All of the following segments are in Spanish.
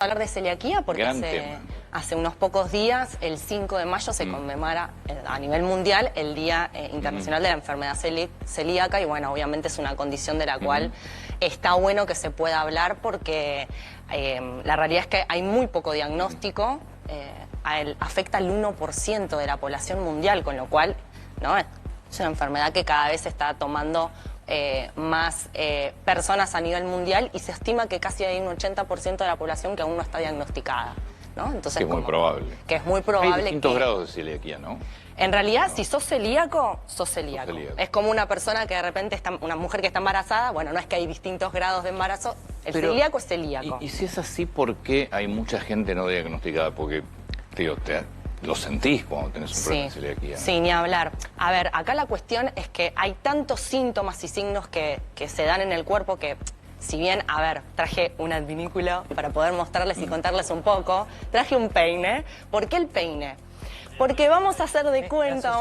Hablar de celiaquía porque Gran tema. hace unos pocos días, el 5 de mayo, se conmemora a nivel mundial el Día Internacional de la Enfermedad Celíaca y bueno, obviamente es una condición de la cual está bueno que se pueda hablar porque la realidad es que hay muy poco diagnóstico, afecta al 1% de la población mundial, con lo cual ¿no? Es una enfermedad que cada vez está tomando más personas a nivel mundial y se estima que casi hay un 80% de la población que aún no está diagnosticada, ¿no? Entonces, que es muy probable. Que es muy probable. Hay distintos grados de celiaquía, ¿no? En realidad, si sos celíaco, sos celíaco. Es como una persona que de repente está, una mujer que está embarazada, bueno, no es que hay distintos grados de embarazo, Pero, celíaco es celíaco. Y si es así, ¿por qué hay mucha gente no diagnosticada? Porque, digo, lo sentís cuando tenés un problema de celiaquía. Sí, ni hablar. A ver, acá la cuestión es que hay tantos síntomas y signos que se dan en el cuerpo que, si bien, a ver, traje un advinículo para poder mostrarles y contarles un poco, traje un peine. ¿Por qué el peine? Porque vamos a hacer de cuenta,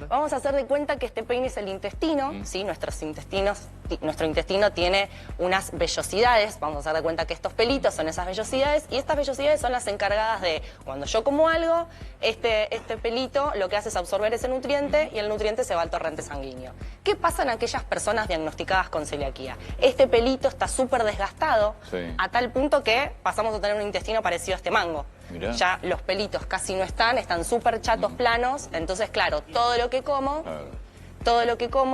vamos a hacer de cuenta que este peine es el intestino, ¿sí? Nuestro intestino tiene unas vellosidades, vamos a hacer de cuenta que estos pelitos son esas vellosidades y estas vellosidades son las encargadas de, cuando yo como algo, este pelito lo que hace es absorber ese nutriente y el nutriente se va al torrente sanguíneo. ¿Qué pasa en aquellas personas diagnosticadas con celiaquía? Este pelito está súper desgastado a tal punto que pasamos a tener un intestino parecido a este mango. Mirá. Ya los pelitos casi no están súper chatos, planos, entonces claro, todo lo que como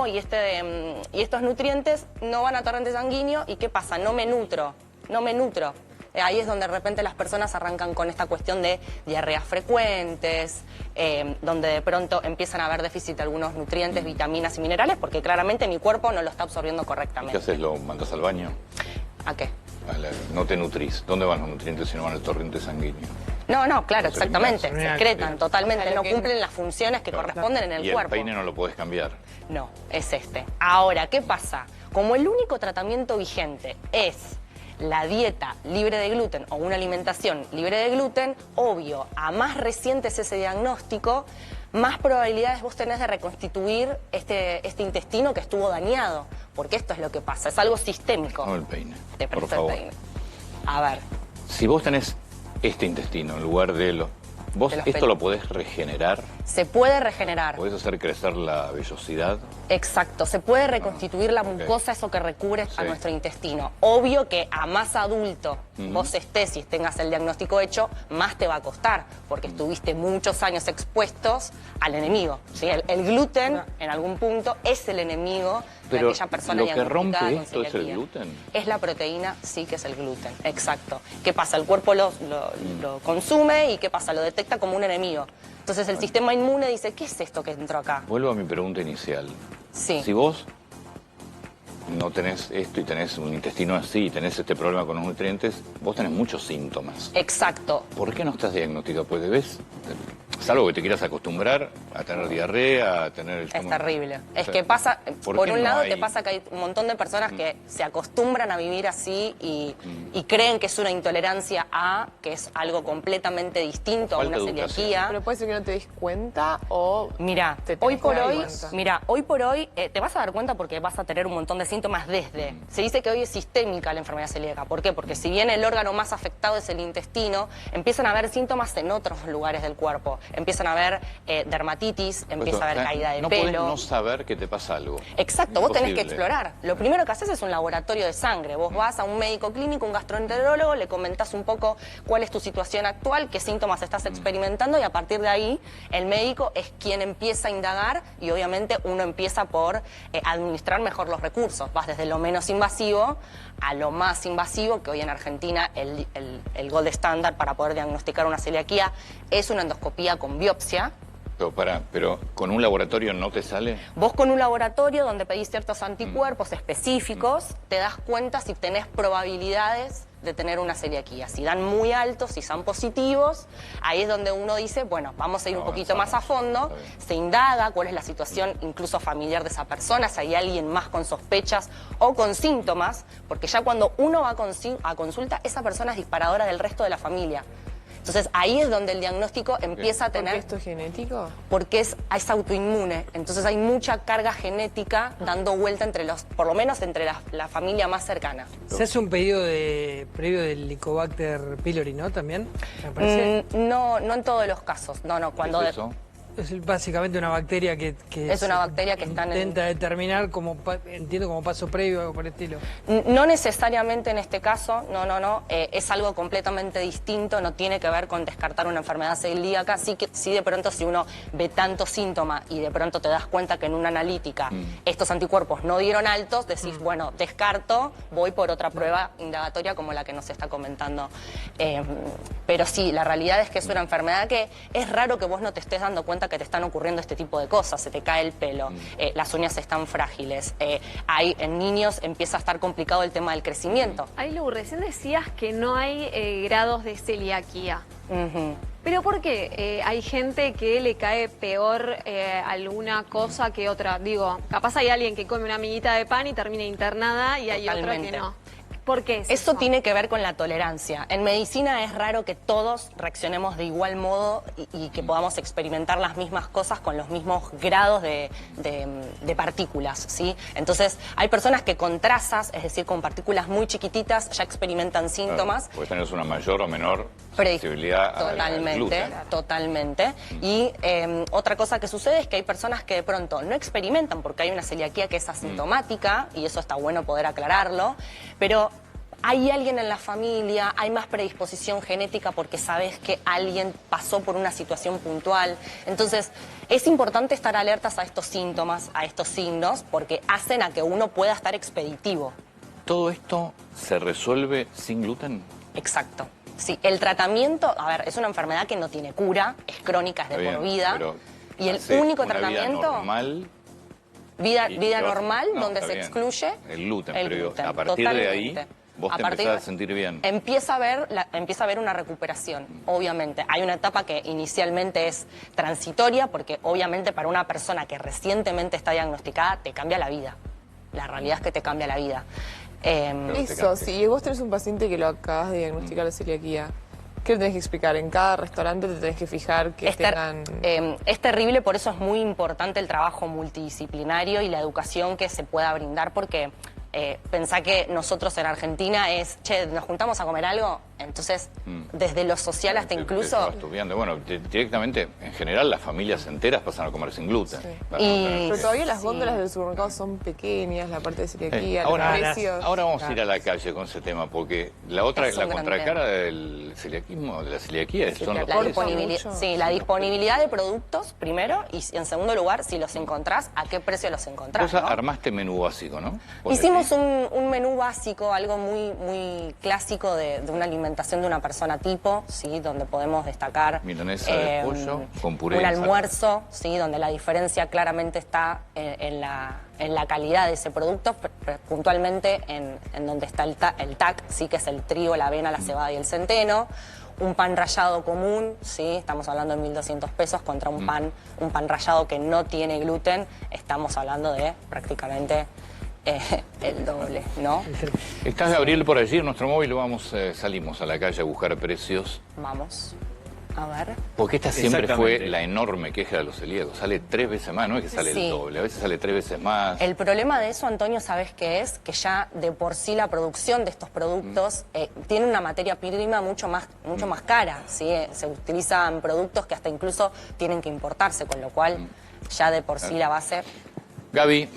y estos nutrientes no van a torrente sanguíneo y ¿qué pasa? No me nutro. Ahí es donde de repente las personas arrancan con esta cuestión de diarreas frecuentes, donde de pronto empiezan a haber déficit de algunos nutrientes, vitaminas y minerales, porque claramente mi cuerpo no lo está absorbiendo correctamente. ¿Qué haces? ¿Lo mandas al baño? ¿A qué? No te nutrís. ¿Dónde van los nutrientes si no van al torrente sanguíneo? No, claro, exactamente. Secretan totalmente, no cumplen las funciones que corresponden en el cuerpo. ¿Y el peine no lo podés cambiar? No, es este. Ahora, ¿qué pasa? Como el único tratamiento vigente es la dieta libre de gluten o una alimentación libre de gluten, obvio, a más reciente es ese diagnóstico, más probabilidades vos tenés de reconstituir este intestino que estuvo dañado. Porque esto es lo que pasa, es algo sistémico. No el peine, Te por presto favor. el peine. A ver. Si vos tenés este intestino en lugar de los... ¿Vos esto lo podés regenerar? Se puede regenerar. ¿Podés hacer crecer la vellosidad? Exacto, se puede reconstituir la mucosa, eso que recubre a nuestro intestino. Obvio que a más adulto vos estés y tengas el diagnóstico hecho, más te va a costar, porque estuviste muchos años expuestos al enemigo. ¿Sí? El gluten, en algún punto, es el enemigo de aquella persona diagnosticada con celiaquía. ¿Lo que rompe esto es el gluten? Es la proteína, sí que es el gluten, exacto. ¿Qué pasa? El cuerpo lo consume y ¿qué pasa? Lo detecta como un enemigo. Entonces el sistema inmune dice, ¿qué es esto que entró acá? Vuelvo a mi pregunta inicial. Sí. Si vos no tenés esto y tenés un intestino así y tenés este problema con los nutrientes, vos tenés muchos síntomas. Exacto. ¿Por qué no estás diagnosticado? Pues debes... Salvo que te quieras acostumbrar a tener diarrea, a tener... Es terrible. Es que pasa, por un lado te pasa que hay un montón de personas que se acostumbran a vivir así y creen que es una intolerancia a, que es algo completamente distinto a una celiaquía. ¿Pero puede ser que no te des cuenta o...? Mira, hoy por hoy te vas a dar cuenta porque vas a tener un montón de síntomas desde... Se dice que hoy es sistémica la enfermedad celíaca. ¿Por qué? Porque si bien el órgano más afectado es el intestino, empiezan a haber síntomas en otros lugares del cuerpo. Empiezan a haber dermatitis, empieza a haber caída de pelo. No podés no saber que te pasa algo. Exacto, vos tenés que explorar. Lo primero que haces es un laboratorio de sangre. Vos vas a un médico clínico, un gastroenterólogo, le comentás un poco cuál es tu situación actual, qué síntomas estás experimentando y a partir de ahí el médico es quien empieza a indagar y obviamente uno empieza por administrar mejor los recursos. Vas desde lo menos invasivo a lo más invasivo, que hoy en Argentina el gold standard para poder diagnosticar una celiaquía es una endoscopía con biopsia. Pero ¿con un laboratorio no te sale? Vos con un laboratorio donde pedís ciertos anticuerpos específicos, te das cuenta si tenés probabilidades de tener una celiaquía. Si dan muy altos, si son positivos, ahí es donde uno dice, bueno, vamos a ir un poquito más a fondo, se indaga cuál es la situación incluso familiar de esa persona, si hay alguien más con sospechas o con síntomas, porque ya cuando uno va a consulta, esa persona es disparadora del resto de la familia. Entonces ahí es donde el diagnóstico empieza a ¿Por qué tener... esto es genético? Porque es autoinmune, entonces hay mucha carga genética dando vuelta entre los, por lo menos entre la familia más cercana. Se hace un pedido previo del Helicobacter pylori, ¿no? También, me parece. No en todos los casos, no, cuando... ¿Qué es eso? Es básicamente una bacteria que Es una bacteria que está en el- intenta determinar, entiendo, como paso previo o algo por el estilo. No necesariamente en este caso, no, es algo completamente distinto, no tiene que ver con descartar una enfermedad celíaca, sí de pronto si uno ve tantos síntomas y de pronto te das cuenta que en una analítica estos anticuerpos no dieron altos, decís, bueno, descarto, voy por otra prueba indagatoria como la que nos está comentando. Pero sí, la realidad es que es una enfermedad que es raro que vos no te estés dando cuenta que te están ocurriendo este tipo de cosas, se te cae el pelo, las uñas están frágiles, en niños empieza a estar complicado el tema del crecimiento. Ailu, recién decías que no hay grados de celiaquía. ¿Pero por qué? Hay gente que le cae peor alguna cosa que otra. Digo, capaz hay alguien que come una amiguita de pan y termina internada y hay otra que Totalmente. no. ¿Por qué es Eso eso? tiene que ver con la tolerancia. En medicina es raro que todos reaccionemos de igual modo y que podamos experimentar las mismas cosas con los mismos grados de partículas, ¿sí? Entonces, hay personas que con trazas, es decir, con partículas muy chiquititas, ya experimentan síntomas. Puede tener una mayor o menor Predis- sensibilidad al Totalmente, gluten. totalmente. Y otra cosa que sucede es que hay personas que de pronto no experimentan porque hay una celiaquía que es asintomática, y eso está bueno poder aclararlo, pero hay alguien en la familia, hay más predisposición genética porque sabes que alguien pasó por una situación puntual. Entonces, es importante estar alertas a estos síntomas, a estos signos, porque hacen a que uno pueda estar expeditivo. ¿Todo esto se resuelve sin gluten? Exacto. Sí, el tratamiento, a ver, es una enfermedad que no tiene cura, es crónica, es de Está por bien, vida. pero Y el hace único una vida tratamiento, normal, vida y te vas- normal, no, donde está se bien. excluye El gluten, el pero gluten, a partir de ahí totalmente. vos te partir empezás a sentir bien. Empieza a haber una recuperación, obviamente. Hay una etapa que inicialmente es transitoria, porque obviamente para una persona que recientemente está diagnosticada, te cambia la vida. La realidad es que te cambia la vida. Pero te Eso, cambia. si vos tenés un paciente que lo acabas de diagnosticar la celiaquía, ¿qué le tenés que explicar? En cada restaurante te tenés que fijar que tengan... Es terrible, por eso es muy importante el trabajo multidisciplinario y la educación que se pueda brindar, porque pensá que nosotros en Argentina nos juntamos a comer algo, entonces desde lo social hasta Te incluso... vas estudiando. Bueno, directamente, en general, las familias enteras pasan a comer sin gluten. Sí. Para no Y- tener Pero que- todavía las Sí. góndolas del supermercado son pequeñas, la parte de celiaquía, los Ahora, precios. ahora vamos a ir a la calle con ese tema, porque la Es un gran contracara del celiaquismo, de la celiaquía, son los La precios. disponibilidad, mucho. sí, la disponibilidad de productos, primero, y en segundo lugar, si los encontrás, a qué precio los encontrás, Vos ¿no? armaste menú básico, ¿no? Porque Hicimos sí. un menú básico, algo muy clásico de una alimentación de una persona tipo, ¿sí? Donde podemos destacar Milanesa de pollo con puré un de ensalada. almuerzo, ¿sí? Donde la diferencia claramente está en la calidad de ese producto, puntualmente en donde está el TAC, ¿sí? Que es el trigo, la avena, la cebada y el centeno. Un pan rallado común, ¿sí? Estamos hablando de 1.200 pesos contra un pan rallado que no tiene gluten, estamos hablando de prácticamente el doble, ¿no? ¿Estás, Gabriel, por allí en nuestro móvil? Salimos a la calle a buscar precios. Vamos, a ver. Porque esta siempre fue Exactamente. la enorme queja de los celíacos. Sale 3 veces más, no es que sale Sí. el doble, a veces sale 3 veces más. El problema de eso, Antonio, ¿sabes qué es? Que ya de por sí la producción de estos productos tiene una materia prima mucho más cara, ¿sí? Se utilizan productos que hasta incluso tienen que importarse, con lo cual ya de por sí la base... Gaby,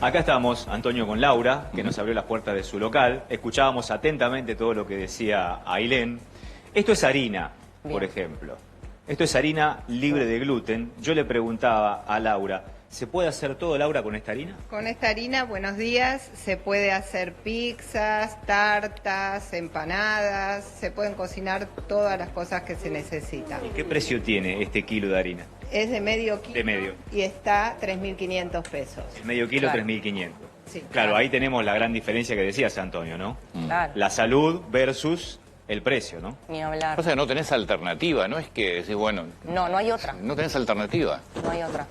Acá estamos, Antonio, con Laura, que nos abrió las puertas de su local. Escuchábamos atentamente todo lo que decía Ailén. Esto es harina, por Bien. ejemplo. Esto es harina libre de gluten. Yo le preguntaba a Laura, ¿se puede hacer todo, Laura, con esta harina? Con esta harina, buenos días, se puede hacer pizzas, tartas, empanadas, se pueden cocinar todas las cosas que se necesitan. ¿Y qué precio tiene este kilo de harina? Es de medio kilo De medio. y está 3.500 pesos. El medio kilo, Claro. 3.500. Sí, Claro, ahí tenemos la gran diferencia que decías, Antonio, ¿no? Claro, La salud versus el precio, ¿no? ni hablar. pasa que no tenés alternativa, no es que decís, bueno, No hay otra. no tenés alternativa. No hay otra.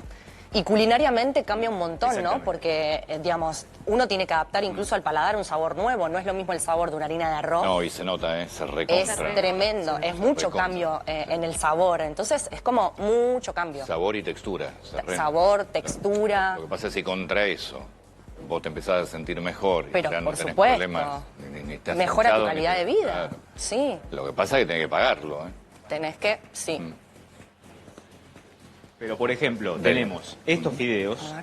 Y culinariamente cambia un montón, ¿no? Exactamente. Porque, digamos, uno tiene que adaptar incluso al paladar un sabor nuevo. No es lo mismo el sabor de una harina de arroz. No, y se nota, se Es recontra. tremendo, es mucho recontra. cambio en el sabor. Entonces, es como mucho cambio. Sabor y textura. Sabor, textura. Lo que pasa es que contra eso vos te empezás a sentir mejor. Pero, y ya no por tenés supuesto. problemas. Ni estás Mejora tu hinchado, ni calidad de te- vida. Claro. Sí, Lo que pasa es que tenés que pagarlo. tenés que, sí. Pero, por ejemplo, tenemos estos fideos,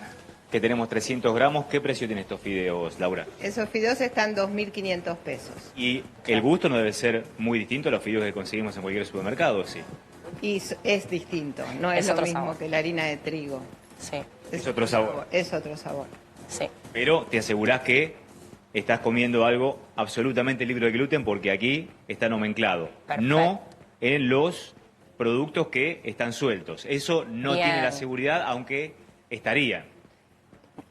que tenemos 300 gramos. ¿Qué precio tienen estos fideos, Laura? Esos fideos están 2.500 pesos. Y el gusto no debe ser muy distinto a los fideos que conseguimos en cualquier supermercado, ¿sí? Y es distinto, no es, Es lo otro mismo sabor. que la harina de trigo. Sí, Es otro sabor. Es otro sabor. sí. Pero te asegurás que estás comiendo algo absolutamente libre de gluten porque aquí está nomenclado. Perfecto. No en los productos que están sueltos. Eso no Bien. tiene la seguridad, aunque estaría.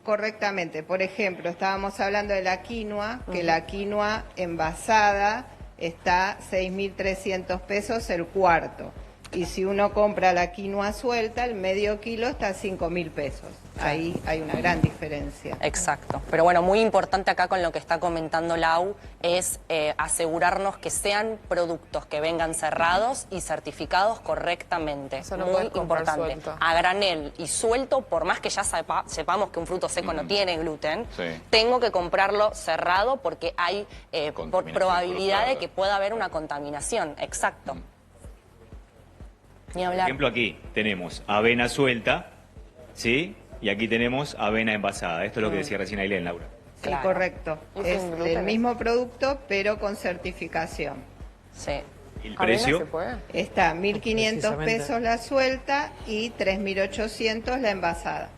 Correctamente. Por ejemplo, estábamos hablando de la quinoa, que la quinoa envasada está 6.300 pesos el cuarto. Y si uno compra la quinoa suelta, el medio kilo está a 5.000 pesos. Ahí hay una gran diferencia. Exacto. Pero bueno, muy importante acá con lo que está comentando Lau es asegurarnos que sean productos que vengan cerrados y certificados correctamente. O sea, no muy puedes comprar importante. suelto. A granel y suelto, por más que ya sepamos que un fruto seco no tiene gluten, Sí. tengo que comprarlo cerrado porque hay por Contaminación probabilidad de cruzada. que pueda haber una contaminación. Exacto. Ni Por hablar. ejemplo, aquí tenemos avena suelta, ¿sí? Y aquí tenemos avena envasada. Esto es lo que decía recién Ailén, Laura. Sí, Claro. correcto. Y Es sin gluten. el mismo producto, pero con certificación. Sí. ¿El ¿Avena precio? se puede? Está 1.500 Precisamente. pesos la suelta y 3.800 la envasada.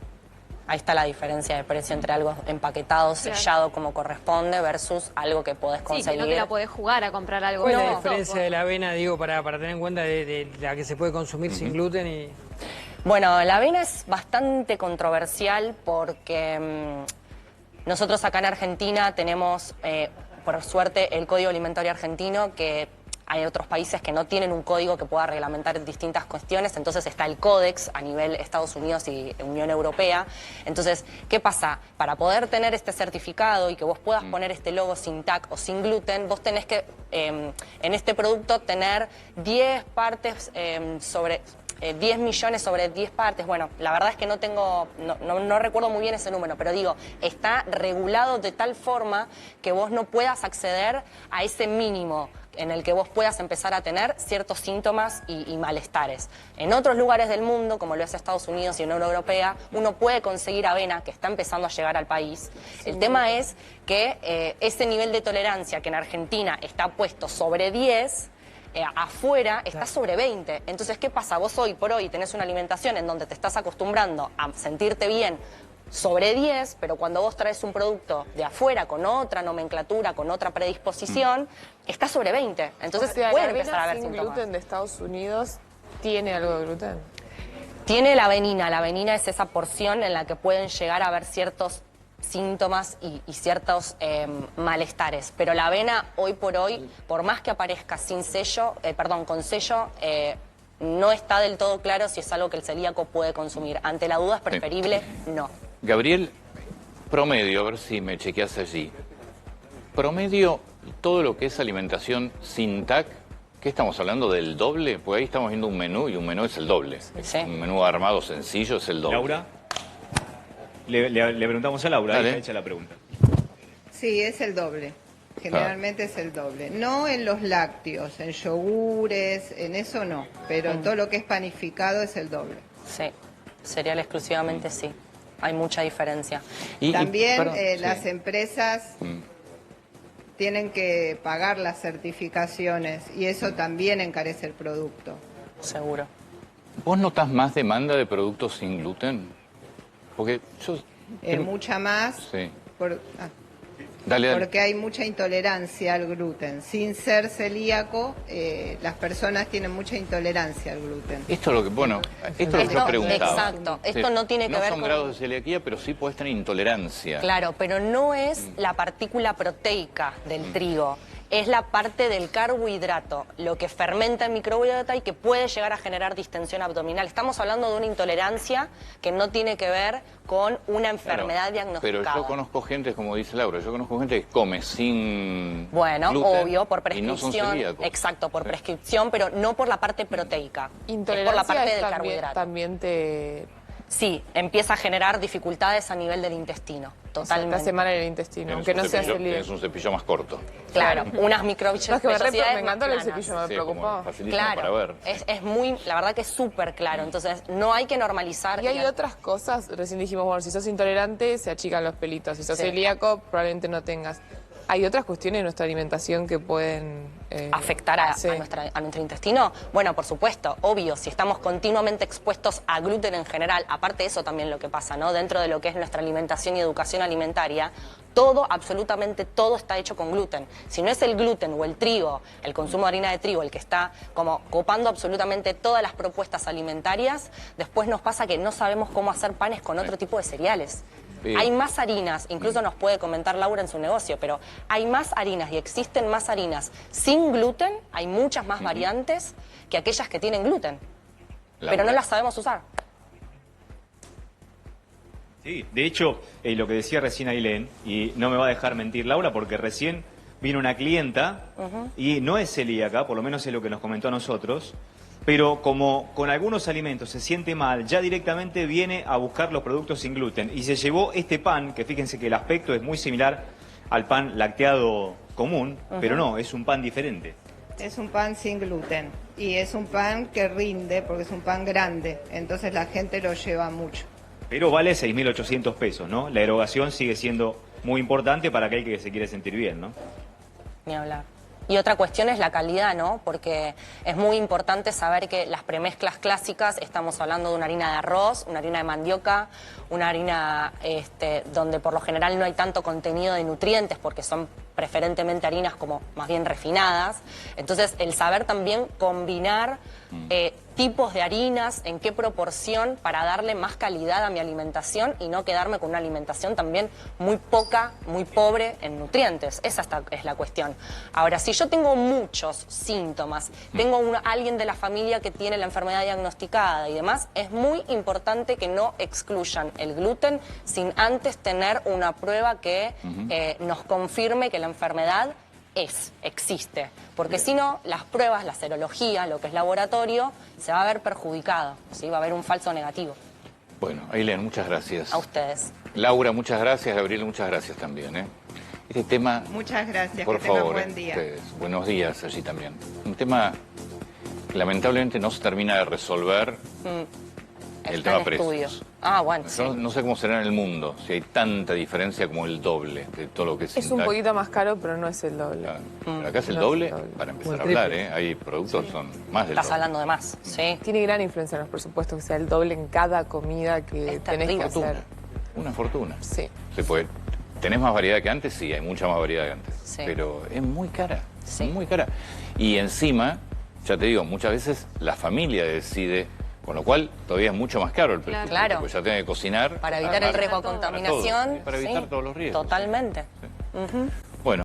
Ahí está la diferencia de precio entre algo empaquetado, sellado como corresponde versus algo que podés Sí, conseguir. que no te la podés jugar a comprar algo. ¿Cuál es No. la diferencia de la avena, digo, para tener en cuenta de la que se puede consumir sin gluten y... Bueno, la avena es bastante controversial porque nosotros acá en Argentina tenemos, por suerte, el Código Alimentario Argentino, que hay otros países que no tienen un código que pueda reglamentar distintas cuestiones, entonces está el Códex a nivel Estados Unidos y Unión Europea. Entonces, ¿qué pasa? Para poder tener este certificado y que vos puedas poner este logo sin TAC o sin gluten, vos tenés que en este producto tener 10 partes sobre... 10 millones sobre 10 partes. Bueno, la verdad es que no recuerdo muy bien ese número, pero digo, está regulado de tal forma que vos no puedas acceder a ese mínimo en el que vos puedas empezar a tener ciertos síntomas y malestares. En otros lugares del mundo, como lo es Estados Unidos y Unión Europea, uno puede conseguir avena que está empezando a llegar al país. El tema es que ese nivel de tolerancia que en Argentina está puesto sobre 10, afuera está sobre 20. Entonces, ¿qué pasa? Vos hoy por hoy tenés una alimentación en donde te estás acostumbrando a sentirte bien sobre 10, pero cuando vos traes un producto de afuera con otra nomenclatura, con otra predisposición, está sobre 20. Entonces, O sea, puede la empezar a avena haber sin síntomas. gluten de Estados Unidos tiene algo de gluten. Tiene la avenina. La avenina es esa porción en la que pueden llegar a haber ciertos síntomas y ciertos malestares. Pero la avena, hoy por hoy, por más que aparezca sin sello, con sello, no está del todo claro si es algo que el celíaco puede consumir. Ante la duda es preferible no. Gabriel, promedio, a ver si me chequeas allí. Promedio, todo lo que es alimentación sin TAC, ¿qué estamos hablando? ¿Del doble? Pues ahí estamos viendo un menú y un menú es el doble. Sí. Un menú armado sencillo es el doble. Laura, le preguntamos a Laura, Dale. ahí está hecha la pregunta. Sí, es el doble. Generalmente es el doble. No en los lácteos, en yogures, en eso no. Pero todo lo que es panificado es el doble. Sí, cereal exclusivamente sí. Hay mucha diferencia. También perdón, sí. las empresas tienen que pagar las certificaciones y eso también encarece el producto. Seguro. ¿Vos notás más demanda de productos sin gluten? Porque yo... Mucha más. Sí. Dale. Dale. Porque hay mucha intolerancia al gluten. Sin ser celíaco, las personas tienen mucha intolerancia al gluten. Esto es lo que, bueno, esto es lo que yo preguntaba. Exacto. Esto no tiene que ver No son con... grados de celiaquía, pero sí podés tener intolerancia. Claro, pero no es la partícula proteica del trigo. es la parte del carbohidrato, lo que fermenta en microbiota y que puede llegar a generar distensión abdominal. Estamos hablando de una intolerancia que no tiene que ver con una enfermedad diagnosticada. Pero yo conozco gente, como dice Laura, yo conozco gente que come sin Bueno, gluten obvio, por y no son prescripción. celíacos. Exacto, por prescripción, pero no por la parte proteica. Es por la Intolerancia parte del también, carbohidrato. también te... Sí, empieza a generar dificultades a nivel del intestino, Te totalmente. hace mal en el intestino, Tienes aunque un no sea cepillo- celíaco. Tienes un cepillo más corto. Claro, unas No, microvellosidades es que me encantó el más planas. cepillo, me Sí, preocupó. como facilísimo para Claro, ver. es muy, la verdad que es súper claro, entonces no hay que normalizar. Y hay otras cosas, recién dijimos, bueno, si sos intolerante se achican los pelitos, si sos Sí. celíaco probablemente no tengas. Hay otras cuestiones de nuestra alimentación que pueden... afectar a, sí. a nuestro intestino? Bueno, por supuesto, obvio, si estamos continuamente expuestos a gluten en general, aparte de eso también lo que pasa, ¿no? Dentro de lo que es nuestra alimentación y educación alimentaria, todo, absolutamente todo está hecho con gluten. Si no es el gluten o el trigo, el consumo de harina de trigo, el que está como copando absolutamente todas las propuestas alimentarias, después nos pasa que no sabemos cómo hacer panes con otro tipo de cereales. Sí. Hay más harinas, incluso nos puede comentar Laura en su negocio, pero hay más harinas y existen más harinas sin gluten, hay muchas más variantes que aquellas que tienen gluten, pero no Laura. las sabemos usar. Sí, de hecho, lo que decía recién Ailén, y no me va a dejar mentir Laura, porque recién vino una clienta y no es celíaca, por lo menos es lo que nos comentó a nosotros, pero como con algunos alimentos se siente mal, ya directamente viene a buscar los productos sin gluten y se llevó este pan, que fíjense que el aspecto es muy similar al pan lacteado común, pero no, es un pan diferente. Es un pan sin gluten y es un pan que rinde porque es un pan grande, entonces la gente lo lleva mucho. Pero vale 6.800 pesos, ¿no? La erogación sigue siendo muy importante para aquel que se quiere sentir bien, ¿no? Ni hablar. Y otra cuestión es la calidad, ¿no? Porque es muy importante saber que las premezclas clásicas, estamos hablando de una harina de arroz, una harina de mandioca, una harina donde por lo general no hay tanto contenido de nutrientes porque son preferentemente harinas como más bien refinadas. Entonces, el saber también combinar tipos de harinas, en qué proporción para darle más calidad a mi alimentación y no quedarme con una alimentación también muy poca, muy pobre en nutrientes. Esa es la cuestión. Ahora, si yo tengo muchos síntomas, tengo alguien de la familia que tiene la enfermedad diagnosticada y demás, es muy importante que no excluyan el gluten sin antes tener una prueba que nos confirme que la enfermedad existe. Porque si no, las pruebas, la serología, lo que es laboratorio, se va a ver perjudicado, ¿sí? Va a haber un falso negativo. Bueno, Ailén, muchas gracias. A ustedes. Laura, muchas gracias. Gabriel, muchas gracias también. Este tema, Muchas gracias, por que tengan favor, buen día. ustedes. Buenos días allí también. Un tema que lamentablemente no se termina de resolver, el Está tema en precios. estudio. Ah, bueno, sí. Yo no sé cómo será en el mundo, si hay tanta diferencia como el doble de todo lo que es Es un Sintac. poquito más caro, pero no es el doble. Claro. Pero acá es el No, doble, el doble. para empezar O el a hablar, triple. Hay productos que son más del Estás doble. hablando de más, sí. Tiene gran influencia en los presupuestos que sea el doble en cada comida que Es tenés que terrible. hacer. Una fortuna. Sí. Se puede. ¿Tenés más variedad que antes? Sí, hay mucha más variedad que antes. Sí. Pero es muy cara, Sí. muy cara. Y encima, ya te digo, muchas veces la familia decide, con lo cual todavía es mucho más caro el precio. Claro. Porque ya tiene que cocinar. Para evitar el riesgo de para contaminación. todo, para evitar sí, todos los riesgos. Totalmente. Bueno.